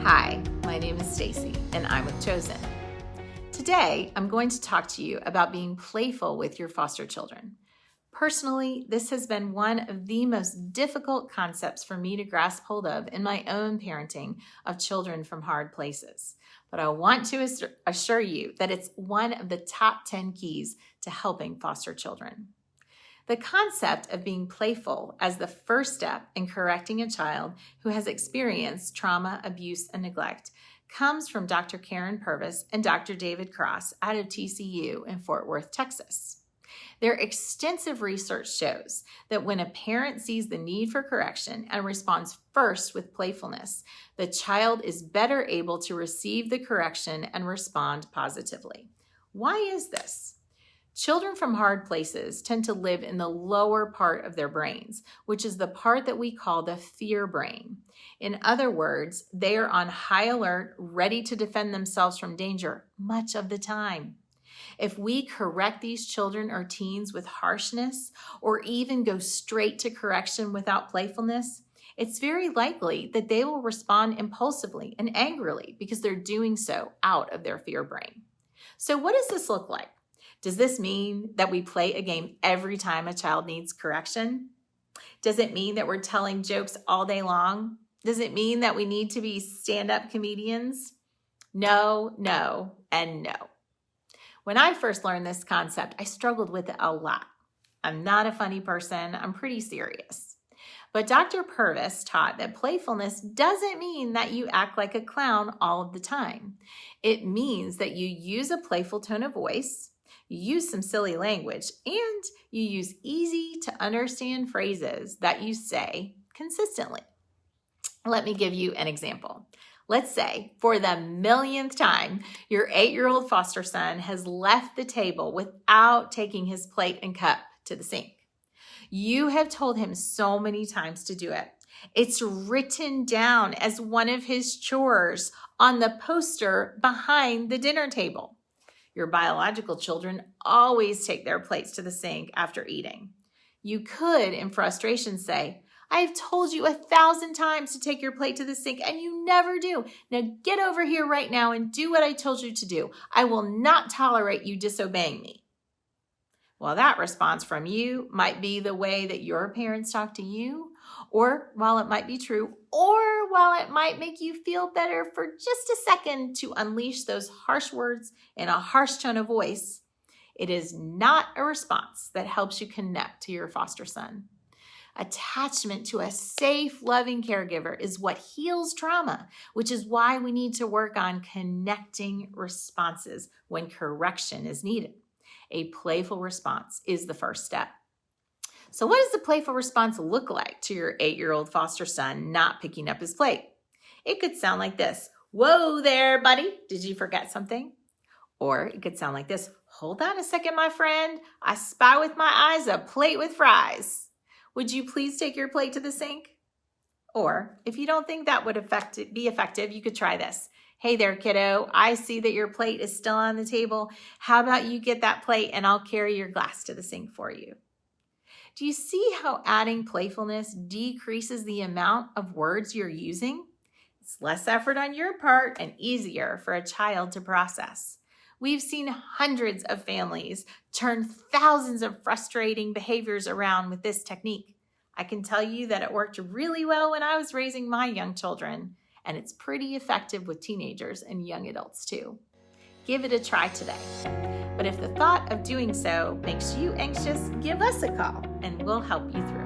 Hi, my name is Stacy and I'm with Chosen. Today, I'm going to talk to you about being playful with your foster children. Personally, this has been one of the most difficult concepts for me to grasp hold of in my own parenting of children from hard places. But I want to assure you that it's one of the top 10 keys to helping foster children. The concept of being playful as the first step in correcting a child who has experienced trauma, abuse, and neglect comes from Dr. Karen Purvis and Dr. David Cross out of TCU in Fort Worth, Texas. Their extensive research shows that when a parent sees the need for correction and responds first with playfulness, the child is better able to receive the correction and respond positively. Why is this? Children from hard places tend to live in the lower part of their brains, which is the part that we call the fear brain. In other words, they are on high alert, ready to defend themselves from danger much of the time. If we correct these children or teens with harshness, or even go straight to correction without playfulness, it's very likely that they will respond impulsively and angrily because they're doing so out of their fear brain. So what does this look like? Does this mean that we play a game every time a child needs correction? Does it mean that we're telling jokes all day long? Does it mean that we need to be stand-up comedians? No, no, and no. When I first learned this concept, I struggled with it a lot. I'm not a funny person. I'm pretty serious. But Dr. Purvis taught that playfulness doesn't mean that you act like a clown all of the time. It means that you use a playful tone of voice, you use some silly language, and you use easy to understand phrases that you say consistently. Let me give you an example. Let's say for the millionth time, your 8-year-old foster son has left the table without taking his plate and cup to the sink. You have told him so many times to do it. It's written down as one of his chores on the poster behind the dinner table. Your biological children always take their plates to the sink after eating. You could, in frustration, say, "I've told you 1,000 times to take your plate to the sink and you never do. Now get over here right now and do what I told you to do. I will not tolerate you disobeying me." Well, that response from you might be the way that your parents talk to you, or while it might be true, or while it might make you feel better for just a second to unleash those harsh words in a harsh tone of voice, it is not a response that helps you connect to your foster son. Attachment to a safe, loving caregiver is what heals trauma, which is why we need to work on connecting responses when correction is needed. A playful response is the first step. So what does the playful response look like to your 8-year-old foster son not picking up his plate? It could sound like this: "Whoa there, buddy. Did you forget something?" Or it could sound like this: "Hold on a second, my friend. I spy with my eyes a plate with fries. Would you please take your plate to the sink?" Or if you don't think that would be effective, you could try this: "Hey there, kiddo. I see that your plate is still on the table. How about you get that plate and I'll carry your glass to the sink for you?" Do you see how adding playfulness decreases the amount of words you're using? It's less effort on your part and easier for a child to process. We've seen hundreds of families turn thousands of frustrating behaviors around with this technique. I can tell you that it worked really well when I was raising my young children, and it's pretty effective with teenagers and young adults too. Give it a try today. But if the thought of doing so makes you anxious, give us a call and we'll help you through it.